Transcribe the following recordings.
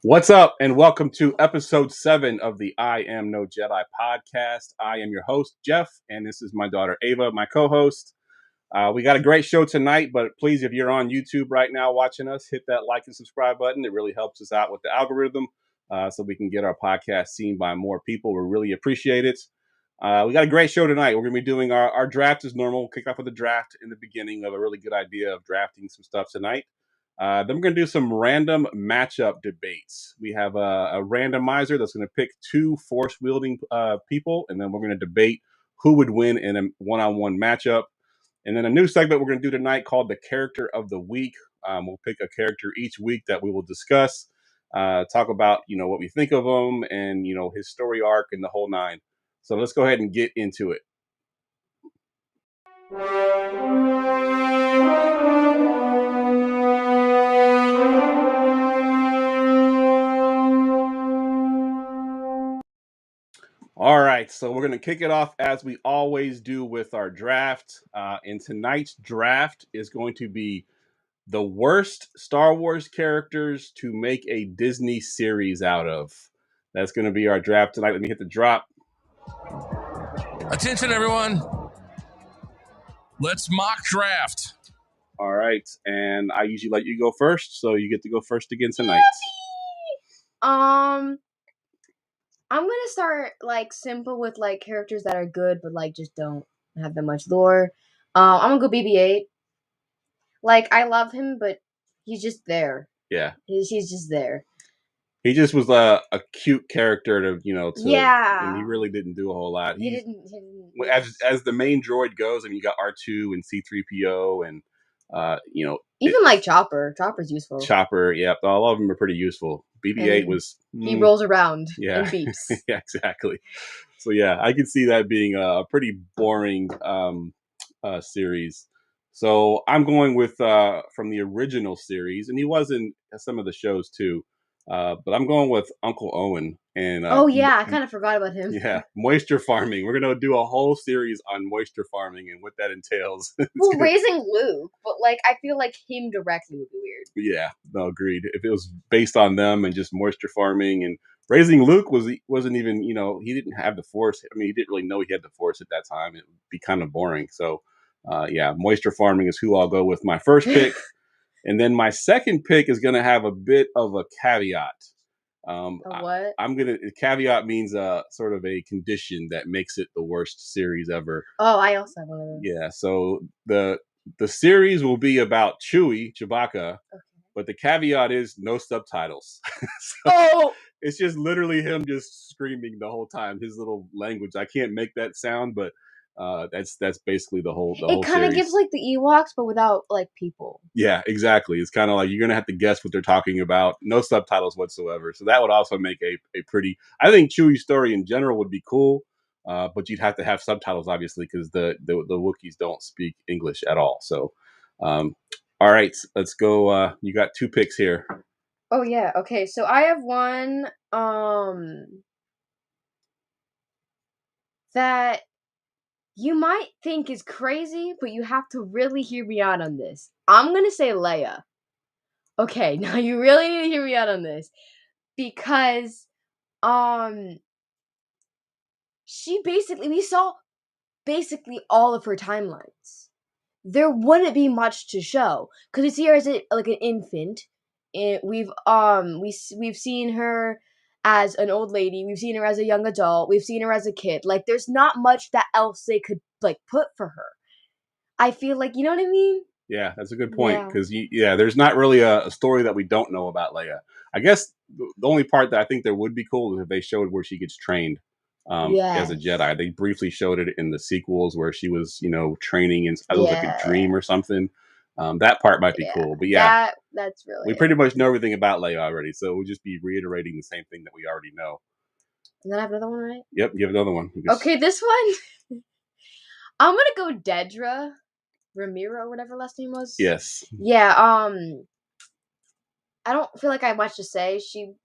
What's up, and welcome to episode 7 of the I Am No Jedi podcast. I am your host, Jeff, and this is my daughter, Ava, my co-host. We got a great show tonight, but please, if you're on YouTube right now watching us, hit that like and subscribe button. It really helps us out with the algorithm so we can get our podcast seen by more people. We really appreciate it. We got a great show tonight. We're going to be doing our draft as normal. We'll kick off with a draft in the beginning of a really good idea of drafting some stuff tonight. Then we're going to do some random matchup debates. We have a randomizer that's going to pick 2 force-wielding people, and then we're going to debate who would win in a one-on-one matchup. And then a new segment we're going to do tonight called the Character of the Week. We'll pick a character each week that we will discuss, talk about, what we think of him and, his story arc and the whole nine. So let's go ahead and get into it. All right, so we're going to kick it off as we always do with our draft. And tonight's draft is going to be the worst Star Wars characters to make a Disney series out of. That's going to be our draft tonight. Let me hit the drop. Attention, everyone. Let's mock draft. All right, and I usually let you go first, so you get to go first again tonight. I'm gonna start simple with characters that are good but just don't have that much lore. I'm gonna go BB-8. I love him, but he's just there. Yeah, he's just there. He just was a cute character to yeah, and he really didn't do a whole lot. He didn't as the main droid goes. I mean, you got R2 and C-3PO and even Chopper. Chopper's useful. Chopper, yeah, all of them are pretty usul. BB-8 was he rolls around and beeps. Yeah, exactly. So yeah, I could see that being a pretty boring series. So I'm going with from the original series, and he was in some of the shows too. But I'm going with Uncle Owen. And I kind of forgot about him. Yeah, moisture farming. We're gonna do a whole series on moisture farming and what that entails. Well, raising Luke, but I feel like him directly would be weird. Yeah, no, agreed. If it was based on them and just moisture farming and raising Luke wasn't even, he didn't have the Force. I mean, he didn't really know he had the Force at that time. It would be kind of boring. So, moisture farming is who I'll go with my first pick. And then my second pick is going to have a bit of a caveat. What? Caveat means sort of a condition that makes it the worst series ever. Oh, I also have one of those. Yeah, so the series will be about Chewbacca, but the caveat is no subtitles. It's just literally him just screaming the whole time, his little language. I can't make that sound, but that's basically the whole it kind of gives the Ewoks but without people. Yeah, exactly. It's kind of like you're gonna have to guess what they're talking about. No subtitles whatsoever. So that would also make a pretty, I think Chewie's story in general would be cool, but you'd have to have subtitles obviously because the Wookiees don't speak English at all. So all right, let's go. You got 2 picks here. Oh yeah, okay, so I have one that you might think is crazy, but you have to really hear me out on this. I'm going to say Leia. Okay, now you really need to hear me out on this. Because, we saw basically all of her timelines. There wouldn't be much to show. Because we see her as an infant. And we've seen her as an old lady, we've seen her as a young adult, we've seen her as a kid. There's not much that else they could put for her. I feel you know what I mean? Yeah, that's a good point because there's not really a story that we don't know about Leia. I guess the only part that I think there would be cool is if they showed where she gets trained as a Jedi. They briefly showed it in the sequels where she was, training in it was like a dream or something. That part might be cool, but that's really. We pretty much know everything about Leia already, so we'll just be reiterating the same thing that we already know. And then I have another one, right? Yep, give another one. Okay, this one. I'm gonna go Dedra Ramiro, whatever last name was. Yes. Yeah. I don't feel I have much to say. She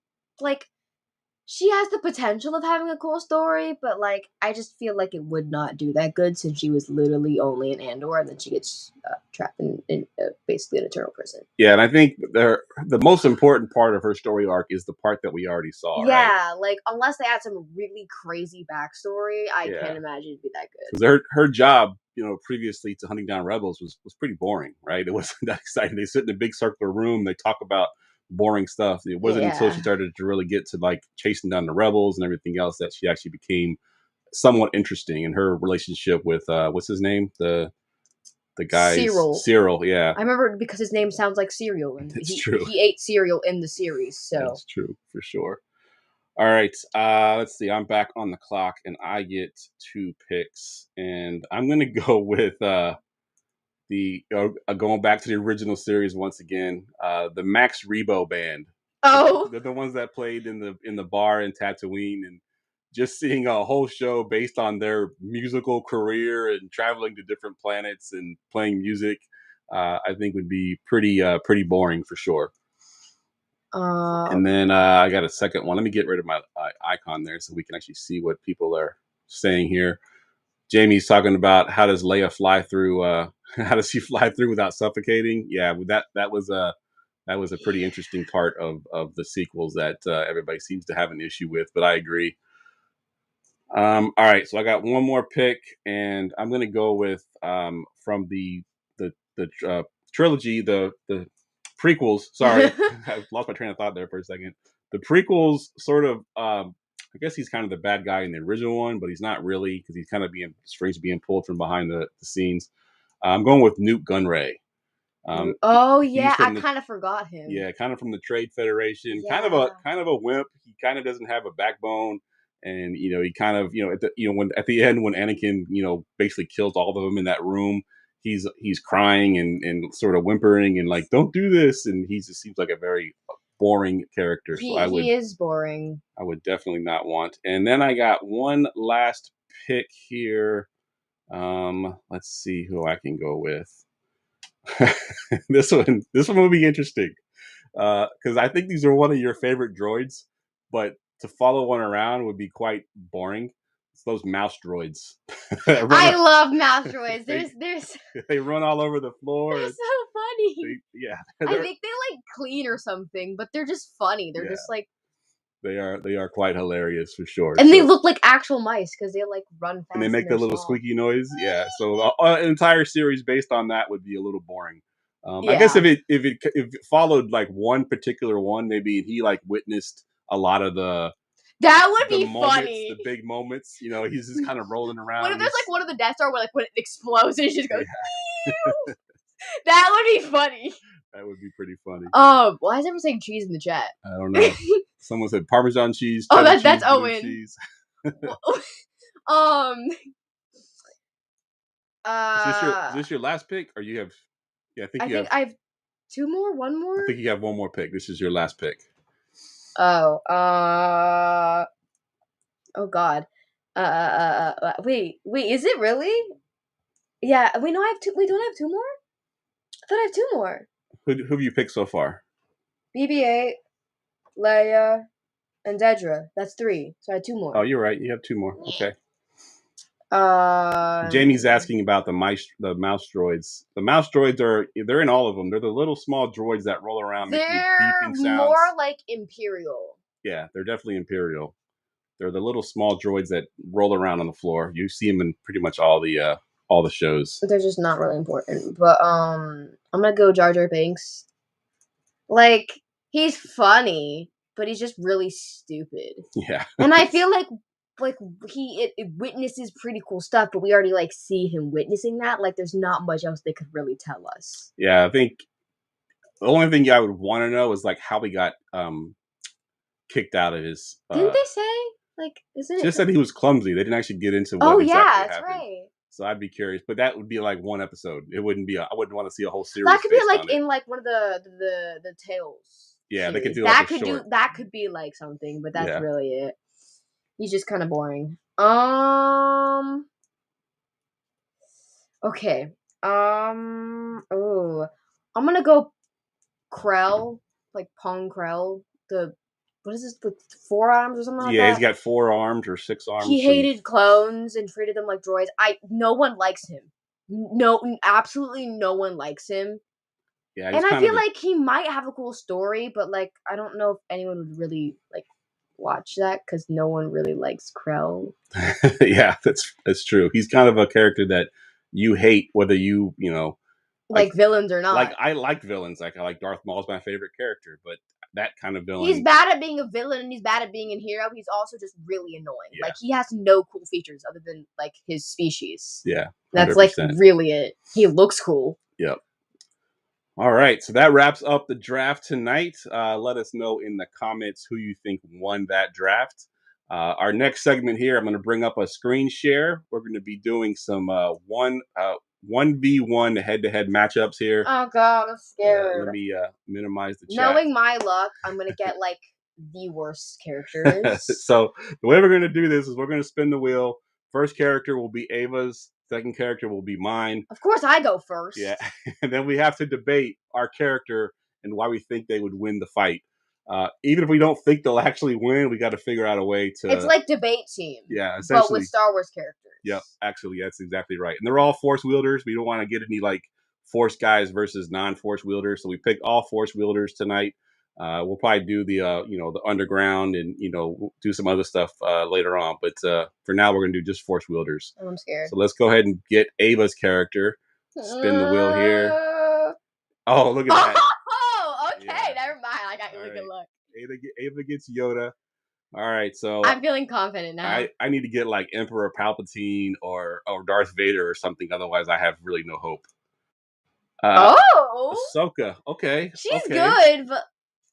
she has the potential of having a cool story, but like I just feel like it would not do that good since she was literally only in Andor, and then she gets trapped in basically an eternal prison. Yeah, and I think the most important part of her story arc is the part that we already saw, right? Yeah, like unless they add some really crazy backstory, I can't imagine it'd be that good. Because her job, previously to hunting down rebels was pretty boring, right? It wasn't that exciting. They sit in a big circular room, they talk about boring stuff. It wasn't until she started to really get to like chasing down the rebels and everything else that she actually became somewhat interesting in her relationship with what's his name, the guy's Cyril. Yeah, I remember because his name sounds like cereal, and it's true. He ate cereal in the series, so that's true for sure. All right, let's see. I'm back on the clock, and I get 2 picks, and I'm gonna go with the going back to the original series once again. The Max Rebo band. Oh, They're the ones that played in the bar in Tatooine, and just seeing a whole show based on their musical career and traveling to different planets and playing music, I think would be pretty boring for sure. And then I got a second one. Let me get rid of my icon there so we can actually see what people are saying here. Jamie's talking about how does Leia fly through? How does she fly through without suffocating? Yeah, that was a pretty interesting part of the sequels that everybody seems to have an issue with. But I agree. All right, so I got one more pick, and I'm gonna go with from the trilogy, the prequels. Sorry, I lost my train of thought there for a second. The prequels sort of, I guess he's kind of the bad guy in the original one, but he's not really because he's kind of strings being pulled from behind the scenes. I'm going with Newt Gunray. I kind of forgot him. Yeah, kind of from the Trade Federation. Yeah. Kind of a wimp. He kind of doesn't have a backbone, and he kind of at the end when Anakin basically kills all of them in that room, he's crying and sort of whimpering and like don't do this, and he just seems like a very boring character. He is boring. I would definitely not want. And then I got one last pick here. Let's see who I can go with. This one will be interesting because I think these are one of your favorite droids, but to follow one around would be quite boring. It's those mouse droids. I love mouse droids. They run all over the floor. They're so funny. I think they like clean or something, but they're just funny. They're just like they are quite hilarious for sure. And they look like actual mice because they like run fast. And they make the little squeaky noise. Yeah. So an entire series based on that would be a little boring. I guess if it followed like one particular one, maybe he like witnessed a lot of that would be moments, funny. the big moments. He's just kind of rolling around. What if there's like one of the Death Star where like when it explodes, it just goes. Yeah. That would be funny. That would be pretty funny. Why is everyone saying cheese in the chat? I don't know. Someone said Parmesan cheese. Oh, that's Owen. Cheese. Is this your last pick, or you have? Yeah, I think I have 2 more. 1 more. I think you have 1 more pick. This is your last pick. Oh. Oh God. Wait. Is it really? Yeah. Wait. No, I have 2. Wait, don't I have 2 more? I thought I have 2 more. Who have you picked so far? BB-8, Leia, and Dedra. That's 3. So I had 2 more. Oh, you're right. You have 2 more. Okay. Jamie's asking about the mouse droids. The mouse droids they're in all of them. They're the little small droids that roll around. They're beeping sounds. More like Imperial. Yeah, they're definitely Imperial. They're the little small droids that roll around on the floor. You see them in pretty much all the shows. They're just not really important. But I'm gonna go Jar Jar Binks. Like he's funny, but he's just really stupid. Yeah. And I feel like he witnesses pretty cool stuff, but we already like see him witnessing that. Like there's not much else they could really tell us. Yeah, I think the only thing I would want to know is like how he got kicked out of his. Didn't they say like? Isn't it just said he was clumsy? They didn't actually get into what exactly happened. That's right. So I'd be curious, but that would be like one episode. It wouldn't be. I wouldn't want to see a whole series. That could be like in like one of the Tales. Yeah, series. They could do that. Like could short. do that. Could be like something, but that's really it. He's just kind of boring. Okay. Oh, I'm gonna go Krell, like Pong Krell, the what is this, like 4 arms or something like that? Yeah, he's got 4 arms or 6 arms. He hated clones and treated them like droids. No one likes him. No, absolutely no one likes him. Yeah, and I feel like he might have a cool story, but like I don't know if anyone would really like watch that because no one really likes Krell. Yeah, that's true. He's kind of a character that you hate whether you know like villains or not. Like I like villains. Like I like Darth Maul's my favorite character, but that kind of villain. He's bad at being a villain and he's bad at being a hero. He's also just really annoying. Yeah. Like he has no cool features other than like his species. Yeah, 100%. That's like really it. He looks cool. Yep. All right, so that wraps up the draft tonight. Let us know in the comments who you think won that draft. Our next segment here, I'm going to bring up a screen share. We're going to be doing some 1v1 head-to-head matchups here. Oh god, I'm scared. Let me minimize the chat. Knowing my luck, I'm going to get like the worst characters. So the way we're going to do this is we're going to spin the wheel. First character will be Ava's. Second character will be mine. Of course I go first. Yeah. And then we have to debate our character and why we think they would win the fight. Even if we don't think they'll actually win, we got to figure out a way to... It's like debate team. Yeah, essentially. But with Star Wars characters. Yep, actually, that's exactly right. And they're all Force-wielders. We don't want to get any, like, Force guys versus non-Force-wielders. So we picked all Force-wielders tonight. We'll probably do the, the underground and, we'll do some other stuff later on. But for now, we're going to do just Force-wielders. I'm scared. So let's go ahead and get Ava's character. Spin the wheel here. Oh, look at that. Oh, okay. Yeah. Never mind. I got really good luck. Ava gets Yoda. All right, so I'm feeling confident now. I need to get like Emperor Palpatine or Darth Vader or something. Otherwise, I have really no hope. Ahsoka. Okay. She's good, but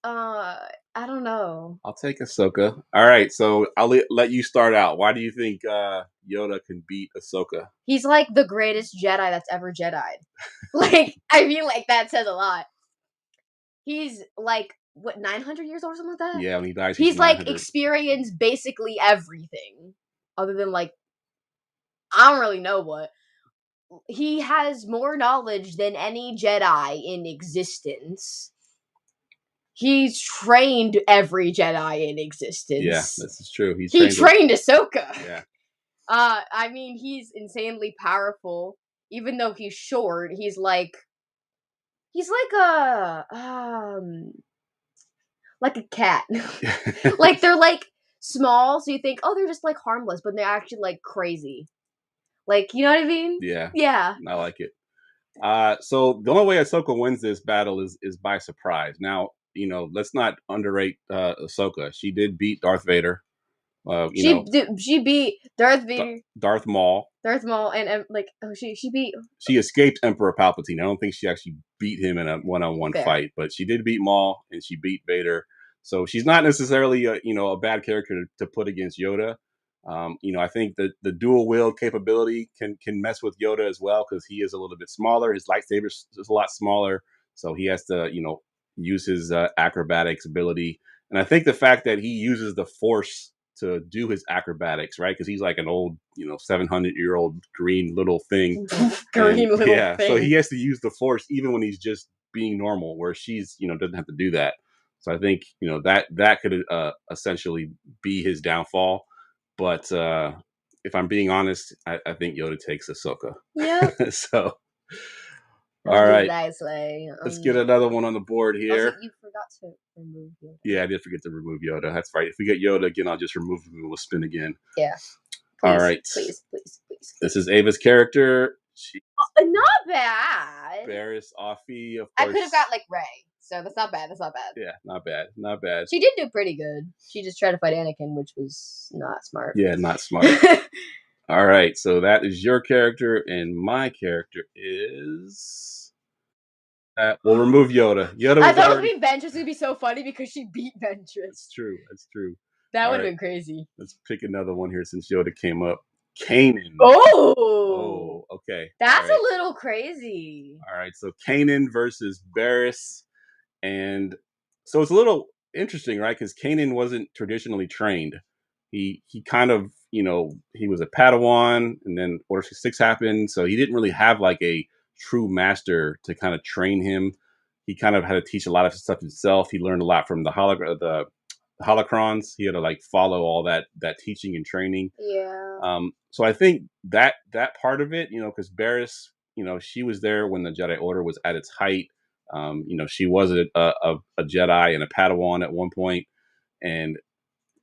I don't know. I'll take Ahsoka. All right, so I'll let you start out. Why do you think Yoda can beat Ahsoka? He's like the greatest Jedi that's ever Jedi'd. Like, I feel like that says a lot. He's like, what, 900 years old or something like that? Yeah, when he dies, he's like experienced basically everything. Other than like, I don't really know what. He has more knowledge than any Jedi in existence. He's trained every Jedi in existence. Yeah, this is true. He trained Ahsoka. Yeah. I mean, he's insanely powerful. Even though he's short, he's like a cat. Like they're like small, so you think, oh, they're just like harmless, but they're actually like crazy. Like, you know what I mean? Yeah. Yeah. I like it. So the only way Ahsoka wins this battle is by surprise. Now, let's not underrate Ahsoka. She did beat Darth Vader. She beat Darth Vader. Darth Maul. And she beat... She escaped Emperor Palpatine. I don't think she actually beat him in a one-on-one fight, but she did beat Maul and she beat Vader. So she's not necessarily a bad character to put against Yoda. I think that the dual wield capability can mess with Yoda as well because he is a little bit smaller. His lightsaber is a lot smaller, so he has to use his acrobatics ability. And I think the fact that he uses the Force to do his acrobatics, right? Because he's like an old 700-year-old green little thing. Thing. So he has to use the Force even when he's just being normal, where she's doesn't have to do that. So I think that could essentially be his downfall. But if I'm being honest, I think Yoda takes Ahsoka. Yeah. So, all right. Nicely. Let's get another one on the board here. Also, you forgot to remove Yoda. Yeah, I did forget to remove Yoda. That's right. If we get Yoda again, I'll just remove him and we'll spin again. Yeah. Please, all right. Please. This is Ava's character. Not bad. Barriss Offee, of course. I could have got like Rey. So that's not bad. Yeah, not bad. She did do pretty good. She just tried to fight Anakin, which was not smart. Yeah, not smart. All right, so that is your character, and my character is... we'll remove Yoda. I thought it would be Ventress. It would be so funny because she beat Ventress. That's true. That would have been crazy. Let's pick another one here since Yoda came up. Kanan. Oh, okay. That's a little crazy. All right, so Kanan versus Barriss. And so it's a little interesting, right? Because Kanan wasn't traditionally trained. He kind of, he was a Padawan, and then Order 66 happened. So he didn't really have like a true master to kind of train him. He kind of had to teach a lot of stuff himself. He learned a lot from the holocrons. He had to like follow all that teaching and training. Yeah. So I think that part of it, because Barriss, she was there when the Jedi Order was at its height. She was a Jedi and a Padawan at one point, and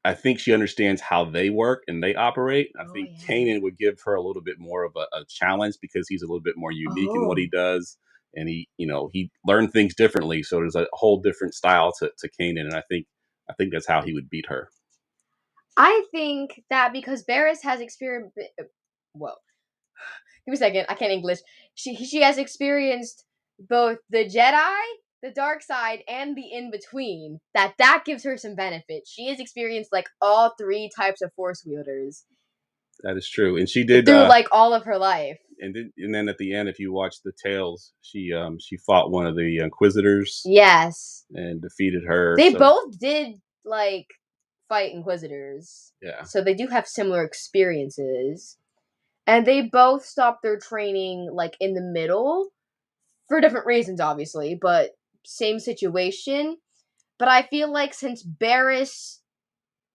I think she understands how they work and they operate. I think Kanan would give her a little bit more of a challenge because he's a little bit more unique in what he does, and he learned things differently. So there's a whole different style to Kanan, and I think that's how he would beat her. I think that because Barriss has experience. Whoa. Give me a second. I can't English. She has experienced both the Jedi, the dark side, and the in between. That gives her some benefit. She has experienced like all three types of Force-wielders. That is true, and she did through like all of her life. And then at the end, if you watch the Tales, she fought one of the Inquisitors. Yes, and defeated her. They both did like fight Inquisitors. Yeah. So they do have similar experiences. And they both stopped their training like in the middle for different reasons, obviously, but same situation. But I feel like since Barriss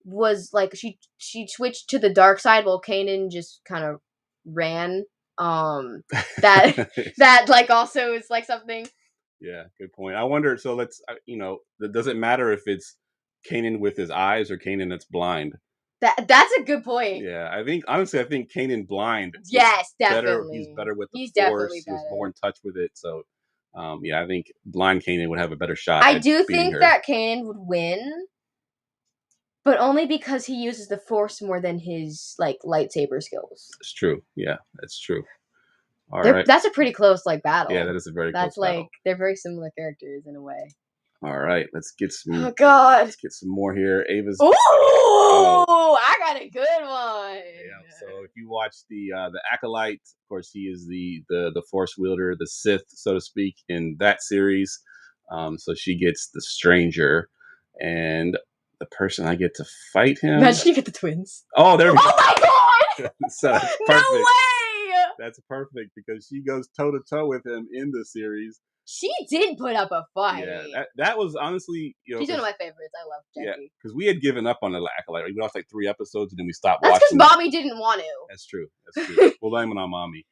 was like she switched to the dark side while Kanan just kind of ran. That like also is like something. Yeah, good point. I wonder. So let's does it matter if it's Kanan with his eyes or Kanan that's blind? That's a good point. Yeah, I think Kanan blind. Yes, definitely. He's better with the Force. He was more in touch with it. So, I think blind Kanan would have a better shot. I do think that Kanan would win, but only because he uses the Force more than his like lightsaber skills. It's true. Yeah, that's true. All right. That's a pretty close like battle. Yeah, that is a very close battle. That's like they're very similar characters in a way. All right, let's get some. Oh God! Let's get some more here. Ava's. Ooh, I got a good one. Yeah. So if you watch the Acolyte, of course, he is the Force wielder, the Sith, so to speak, in that series. So she gets the Stranger, and the person I get to fight him. Imagine you get the twins. Oh, there we go. Oh my God! So that's perfect. No way! That's perfect because she goes toe to toe with him in the series. She did put up a fight. Yeah, that was honestly, she's one of my favorites. I love Jackie. Yeah, because we had given up on the Acolyte. We watched like 3 episodes and then we stopped. That's because Mommy didn't want to. That's true. We'll blame it on Mommy.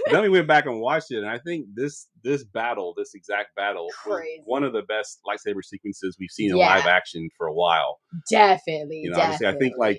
Then we went back and watched it, and I think this exact battle, was one of the best lightsaber sequences we've seen in live action for a while. Definitely. Obviously, I think like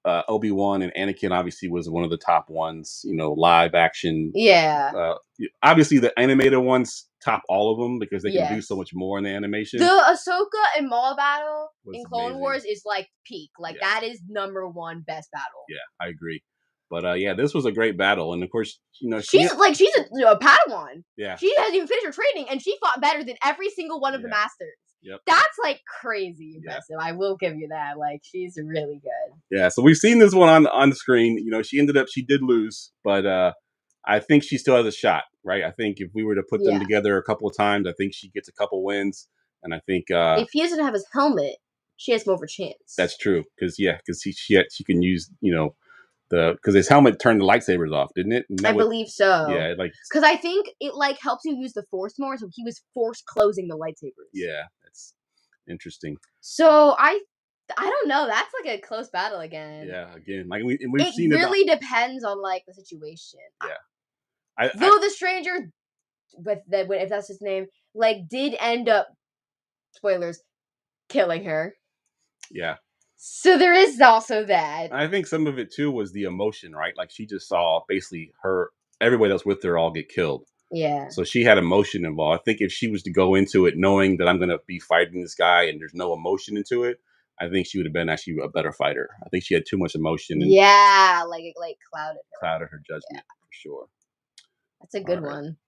Obi-Wan and Anakin obviously was one of the top ones, live action. Yeah. Obviously the animated ones top all of them because they can do so much more in the animation. The Ahsoka and Maul battle in Clone Wars is like peak. Like that is #1 best battle. Yeah, I agree. But this was a great battle, and of course, she's a Padawan. Yeah. She hasn't even finished her training, and she fought better than every single one of the masters. Yep. That's like crazy impressive. I will give you that. Like she's really good. Yeah, so we've seen this one on the screen. She did lose, but I think she still has a shot, right? I think if we were to put them together a couple of times, I think she gets a couple wins, and I think if he doesn't have his helmet, she has more of a chance. That's true, because she can use because his helmet turned the lightsabers off, didn't it? I believe so. Yeah, because I think it helps you use the Force more, so he was Force closing the lightsabers. Yeah, that's interesting. So I don't know. That's like a close battle again. Yeah, again, like we've seen it. Really depends on like the situation. Yeah, though the Stranger, if that's his name, like did end up, spoilers, killing her. Yeah. So there is also that. I think some of it too was the emotion, right? Like she just saw basically everybody that's with her all get killed. Yeah. So she had emotion involved. I think if she was to go into it knowing that I'm going to be fighting this guy and there's no emotion into it, I think she would have been actually a better fighter. I think she had too much emotion. And like it clouded her judgment for sure. That's a good one.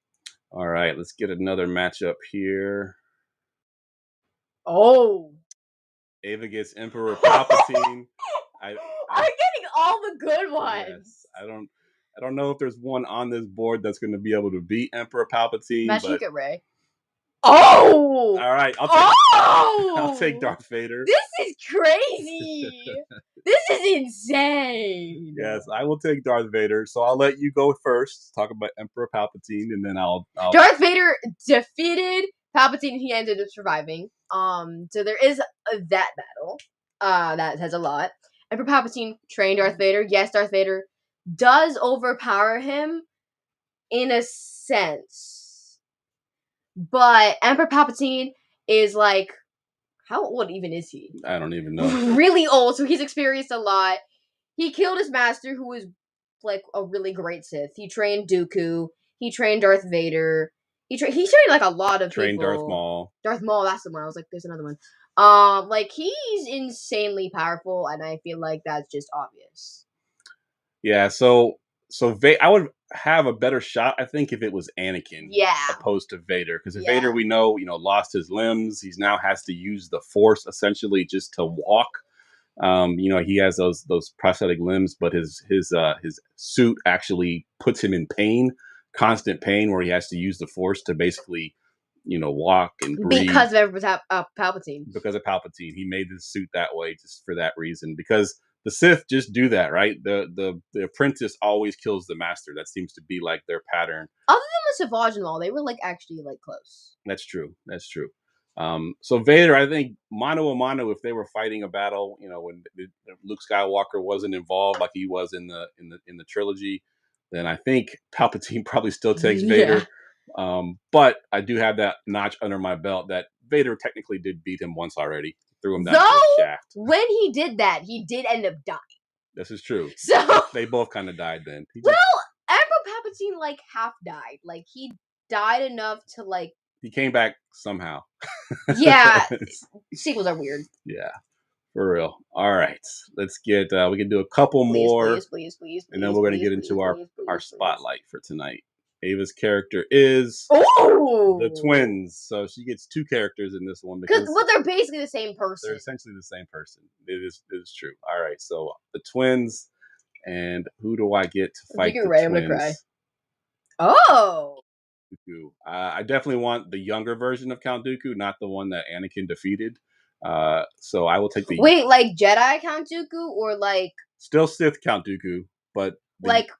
All right, let's get another matchup here. Oh. Ava gets Emperor Palpatine. I'm getting all the good ones. Yes, I don't know if there's one on this board that's going to be able to beat Emperor Palpatine. Imagine you get Rey. Oh! All right, I'll take Darth Vader. This is crazy. This is insane. Yes, I will take Darth Vader. So I'll let you go first. Talk about Emperor Palpatine, and then I'll. Darth Vader defeated Palpatine, he ended up surviving. So there is that battle. That has a lot. Emperor Palpatine trained Darth Vader. Yes, Darth Vader does overpower him in a sense. But Emperor Palpatine is like, how old even is he? I don't even know. Really old, so he's experienced a lot. He killed his master, who was like a really great Sith. He trained Dooku. He trained Darth Vader. He trained like a lot of Trained people. Darth Maul. Darth Maul, that's the one. I was like, there's another one. Like he's insanely powerful, and I feel like that's just obvious. Yeah, so I would have a better shot, I think, if it was Anakin, opposed to Vader, because Vader, we know, lost his limbs. He now has to use the Force essentially just to walk. He has those prosthetic limbs, but his suit actually puts him in pain, constant pain, where he has to use the Force to basically, walk and breathe. Because of Palpatine. Because of Palpatine, he made his suit that way just for that reason. Because the Sith just do that, right? The apprentice always kills the master. That seems to be like their pattern. Other than the Savage and all, they were like actually like close. That's true. So Vader, I think mano a mano, if they were fighting a battle, when Luke Skywalker wasn't involved like he was in the trilogy, then I think Palpatine probably still takes Vader. But I do have that notch under my belt that Vader technically did beat him once already. Threw him down to the shaft. When he did that, he did end up dying. This is true. So they both kind of died then. Emperor Palpatine like half died. Like he died enough to like. He came back somehow. Yeah, sequels are weird. Yeah, for real. All right, let's get. We can do a couple more, please, and then we're going to get into our spotlight for tonight. Ava's character is the twins, so she gets two characters in this one because they're basically the same person. They're essentially the same person. It is true. All right, so the twins, and who do I get to fight the twins? I'm gonna cry. Oh, Dooku. I definitely want the younger version of Count Dooku, not the one that Anakin defeated. So I will take the like Jedi Count Dooku or like still Sith Count Dooku, but like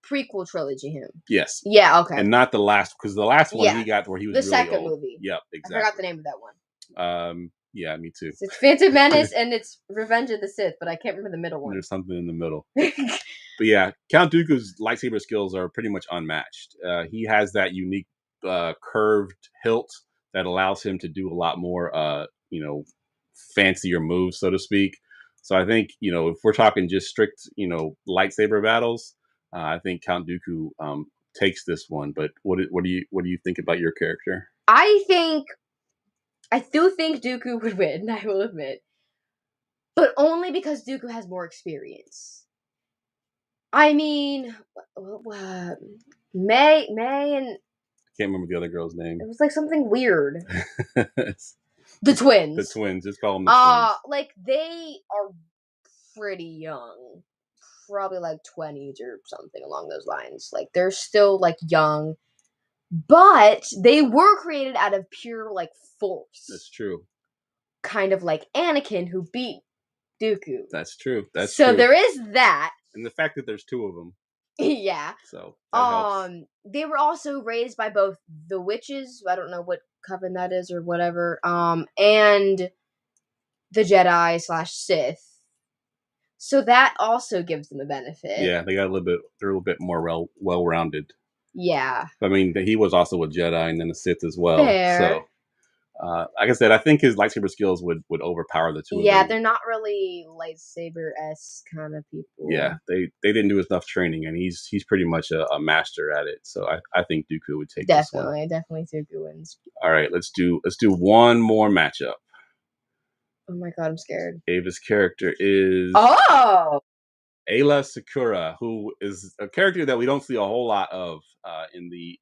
prequel trilogy him. Yes. Yeah, okay. And not the last, because the last one he got where he was the really second old. movie. Yep, exactly. I forgot the name of that one. Yeah, me too. It's Phantom Menace and it's Revenge of the Sith, but I can't remember the middle one. There's something in the middle. But yeah, Count Dooku's lightsaber skills are pretty much unmatched. He has that unique curved hilt that allows him to do a lot more, fancier moves, so to speak. So I think, if we're talking just strict, lightsaber battles, I think Count Dooku takes this one. But what do you think about your character? I do think Dooku would win, I will admit. But only because Dooku has more experience. I mean, May and... I can't remember the other girl's name. It was like something weird. The twins. The twins. Just call them the twins. Like, they are pretty young. Probably like 20s or something along those lines. Like, they're still, like, young. But they were created out of pure, like, force. That's true. Kind of like Anakin, who beat Dooku. That's true. So there is that. And the fact that there's two of them. Yeah. So that helps. They were also raised by both the witches, I don't know what coven that is or whatever, and the Jedi/Sith. So that also gives them a benefit. Yeah, they're a little bit more well-rounded. Yeah. I mean, he was also a Jedi and then a Sith as well. Fair. So like I said, I think his lightsaber skills would overpower the two of them. Yeah, they're not really lightsaber-esque kind of people. Yeah, they didn't do enough training, and he's pretty much a master at it. So I think Dooku would take this one. Definitely Dooku wins. All right, let's do one more matchup. Oh my god, I'm scared. Ava's character is Aayla Secura, who is a character that we don't see a whole lot of in the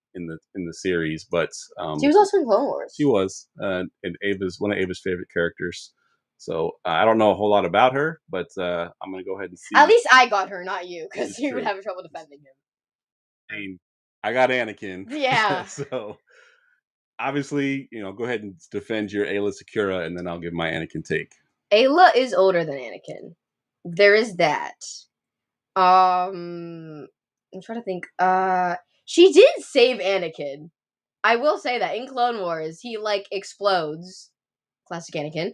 series, but she was also in Clone Wars. She was, and Ava's one of Ava's favorite characters. So I don't know a whole lot about her, but I'm gonna go ahead and see. At least I got her, not you, because you would have trouble defending him. I mean, I got Anakin. Yeah. So obviously, go ahead and defend your Aayla Secura, and then I'll give my Anakin take. Aayla is older than Anakin. There is that. I'm trying to think. She did save Anakin. I will say that in Clone Wars, he like explodes. Classic Anakin.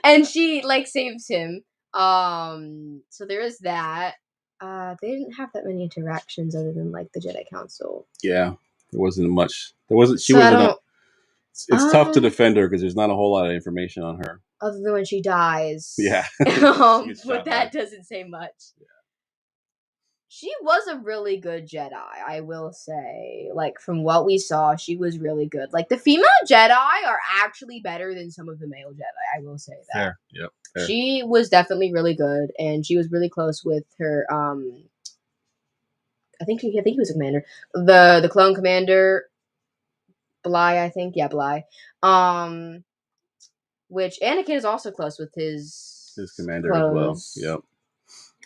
And she like saves him. So there is that. They didn't have that many interactions other than like the Jedi Council. Yeah, there wasn't much. There wasn't. She So I wasn't. don't. It's tough to defend her because there's not a whole lot of information on her. Other than when she dies. Yeah. But that doesn't say much. Yeah. She was a really good Jedi, I will say. Like, from what we saw, she was really good. Like, the female Jedi are actually better than some of the male Jedi, I will say that. Fair. Yep. Fair. She was definitely really good, and she was really close with her, I think he was a commander. The clone commander, Bly, I think. Yeah, Bly. Which Anakin is also close with his commander as well. Yep.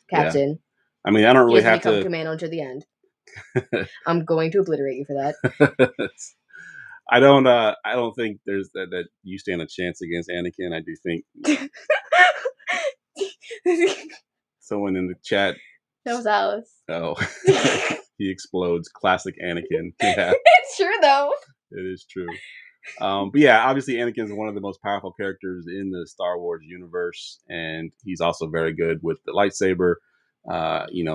Captain. Yeah. I mean, I don't really have to commando until the end. I'm going to obliterate you for that. I don't think there's that you stand a chance against Anakin. I do think someone in the chat. That was Alice. Oh, he explodes. Classic Anakin. Yeah. It's true though. It is true. But yeah, obviously Anakin is one of the most powerful characters in the Star Wars universe, and he's also very good with the lightsaber.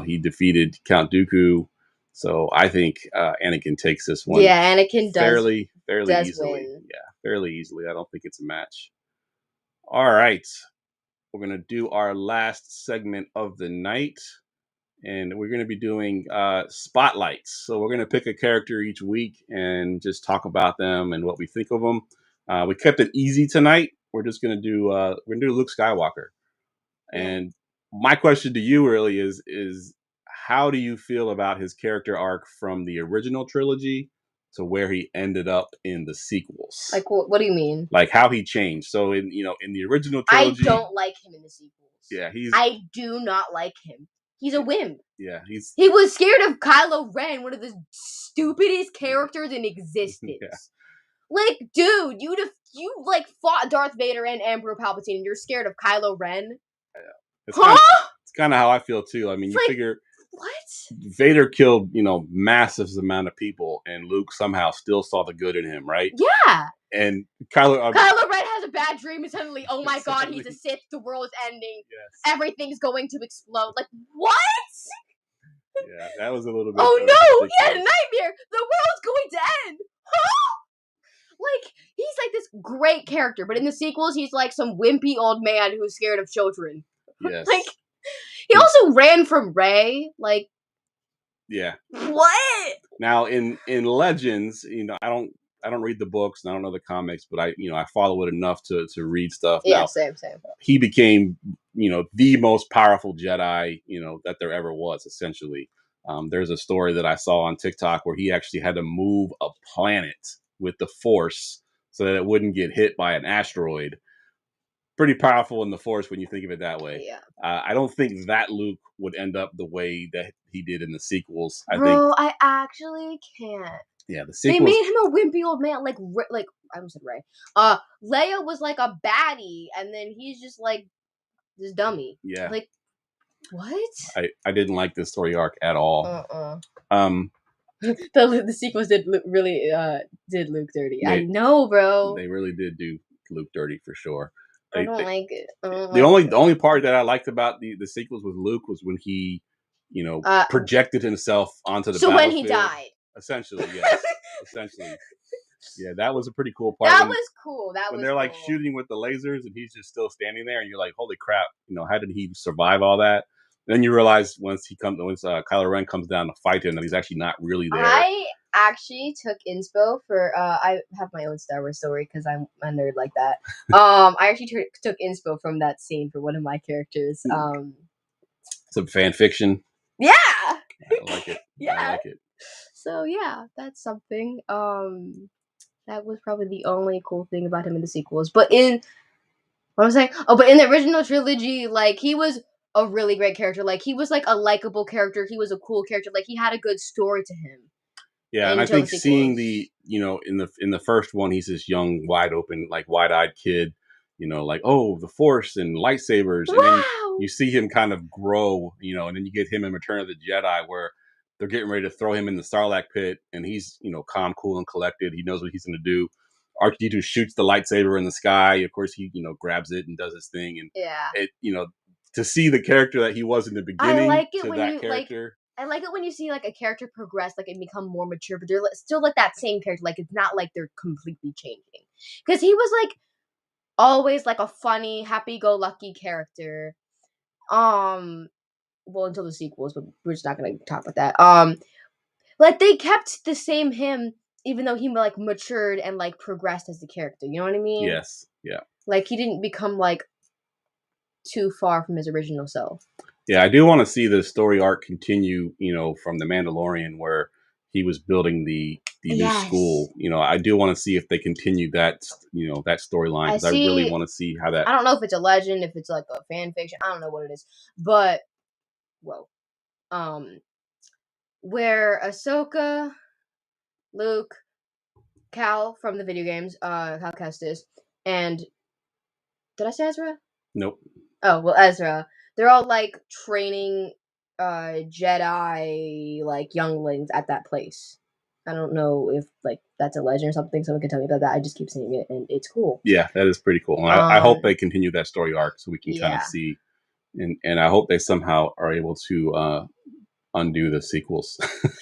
He defeated Count Dooku, so I think Anakin takes this one. Yeah, Anakin fairly does easily. Win. Yeah, fairly easily. I don't think it's a match. All right, we're gonna do our last segment of the night, and we're gonna be doing spotlights. So we're gonna pick a character each week and just talk about them and what we think of them. We kept it easy tonight. We're just gonna do Luke Skywalker, and my question to you really is how do you feel about his character arc from the original trilogy to where he ended up in the sequels? Like, what do you mean? Like how he changed. So in the original trilogy, I don't like him in the sequels. Yeah, I do not like him. He's a wimp. Yeah, he was scared of Kylo Ren, one of the stupidest characters in existence. Yeah. Like, dude, you like fought Darth Vader and Emperor Palpatine, and you're scared of Kylo Ren. It's kind of how I feel too. I mean, you figure what? Vader killed, massive amount of people, and Luke somehow still saw the good in him, right? Yeah. And Kylo Ren has a bad dream, and suddenly, oh my god, he's a Sith. The world is ending. Yes. Everything's going to explode. Like, what? Yeah, that was a little bit. Oh no, he had a nightmare. The world's going to end. Huh? Like, he's like this great character, but in the sequels, he's like some wimpy old man who's scared of children. Yes. Like, he also ran from Rey. Like, yeah. What? Now in Legends, I don't read the books and I don't know the comics, but I follow it enough to read stuff. Yeah, now, same. He became, the most powerful Jedi, that there ever was, essentially. There's a story that I saw on TikTok where he actually had to move a planet with the Force so that it wouldn't get hit by an asteroid. Pretty powerful in the Force when you think of it that way. Yeah. I don't think that Luke would end up the way that he did in the sequels. I actually can't. Yeah, the sequels. They made him a wimpy old man, like I almost said Rey. Leia was like a baddie, and then he's just like this dummy. Yeah. Like, what? I didn't like this story arc at all. The sequels did really did Luke dirty. I know, bro. They really did do Luke dirty for sure. I don't like it. The only part that I liked about the sequels with Luke was when he, projected himself onto the battlefield. So when he died. Essentially, yes. Essentially. Yeah, that was a pretty cool part. That was cool. When they're like shooting with the lasers and he's just still standing there and you're like, holy crap, how did he survive all that? And then you realize once Kylo Ren comes down to fight him that he's actually not really there. I actually took inspo for I have my own Star Wars story because I'm a nerd like that. I actually took inspo from that scene for one of my characters. Some fan fiction. Yeah. I like it. Yeah. I like it. So yeah, that's something. That was probably the only cool thing about him in the sequels. But in what was I saying? Oh, but in the original trilogy, like, he was a really great character. Like, he was like a likable character. He was a cool character. Like, he had a good story to him. Yeah, and I think seeing the in the first one, he's this young, wide open, like wide-eyed kid. Like, oh, the Force and lightsabers, wow. And then you see him kind of grow. And then you get him in Return of the Jedi, where they're getting ready to throw him in the Sarlacc pit, and he's, calm, cool, and collected. He knows what he's going to do. R2-D2 shoots the lightsaber in the sky. Of course, he, grabs it and does his thing. And it, to see the character that he was in the beginning I like it to when that you character. I like it when you see like a character progress, like and become more mature, but they're still like that same character. Like it's not like they're completely changing. Because he was like always like a funny, happy-go-lucky character. Well, until the sequels, but we're just not gonna talk about that. Like they kept the same him, even though he like matured and like progressed as the character. You know what I mean? Yes. Yeah. Like he didn't become like too far from his original self. Yeah, I do want to see the story arc continue, from The Mandalorian, where he was building the new school. I do want to see if they continue that, that storyline, because I really want to see how that. I don't know if it's a legend, if it's like a fan fiction. I don't know what it is, but where Ahsoka, Luke, Cal from the video games, Cal Kestis, and did I say Ezra? Nope. Oh well, Ezra. They're all like training Jedi like younglings at that place. I don't know if like that's a legend or something. Someone can tell me about that. I just keep seeing it and it's cool. Yeah, that is pretty cool. And I hope they continue that story arc so we can kind of see, and I hope they somehow are able to undo the sequels.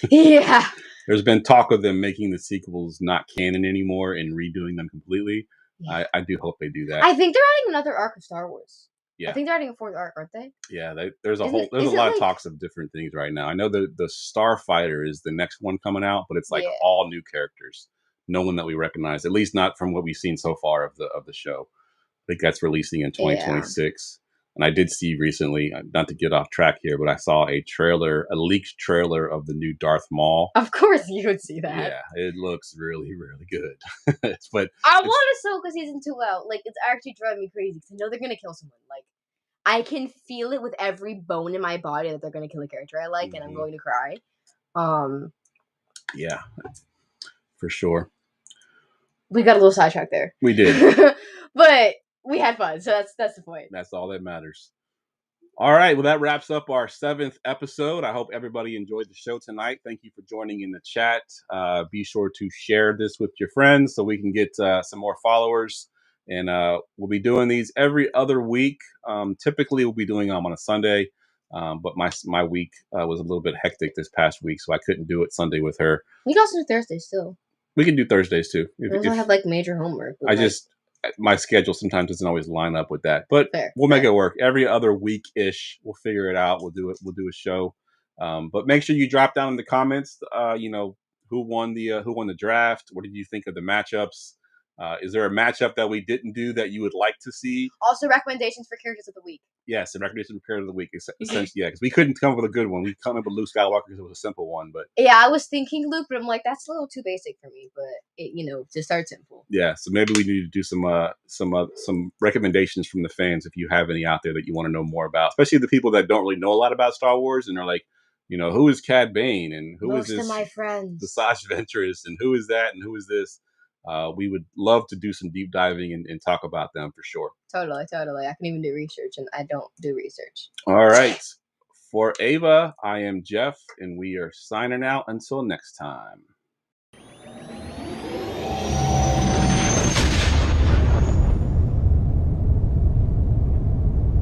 Yeah. There's been talk of them making the sequels not canon anymore and redoing them completely. Yeah. I do hope they do that. I think they're adding another arc of Star Wars. Yeah. I think they're adding a fourth arc, aren't they? Yeah, there's a lot of talks of different things right now. I know the Starfighter is the next one coming out, but it's like all new characters, no one that we recognize, at least not from what we've seen so far of the show. I think that's releasing in 2026. And I did see recently, not to get off track here, but I saw a leaked trailer of the new Darth Maul. Of course you would see that. Yeah, it looks really, really good. But I want Ahsoka season 2 out. Like, it's actually driving me crazy because I know they're going to kill someone. Like, I can feel it with every bone in my body that they're going to kill a character I like, and I'm going to cry. Yeah, for sure. We got a little sidetracked there. We did. But we had fun, so that's the point. That's all that matters. All right, well, that wraps up our 7th episode. I hope everybody enjoyed the show tonight. Thank you for joining in the chat. Be sure to share this with your friends so we can get some more followers. And we'll be doing these every other week. Typically, we'll be doing them on a Sunday. But my week was a little bit hectic this past week, so I couldn't do it Sunday with her. We can also do Thursdays still. We can do Thursdays too. We also have like major homework. My schedule sometimes doesn't always line up with that, but we'll make it work. Every other week-ish, we'll figure it out. We'll do a show. But make sure you drop down in the comments, who won the draft? What did you think of the matchups? Is there a matchup that we didn't do that you would like to see? Also, recommendations for characters of the week. Yes, the recommendation for character of the week. Essentially, yeah, because we couldn't come up with a good one. We come up with Luke Skywalker because it was a simple one. But yeah, I was thinking Luke, but I'm like, that's a little too basic for me. But to start simple. Yeah, so maybe we need to do some recommendations from the fans if you have any out there that you want to know more about, especially the people that don't really know a lot about Star Wars and are like, who is Cad Bane and who is this? Most of my friends. The Asajj Ventress and who is that and who is this? We would love to do some deep diving and talk about them for sure. Totally. I can even do research, and I don't do research. All right. For Ava, I am Jeff, and we are signing out until next time.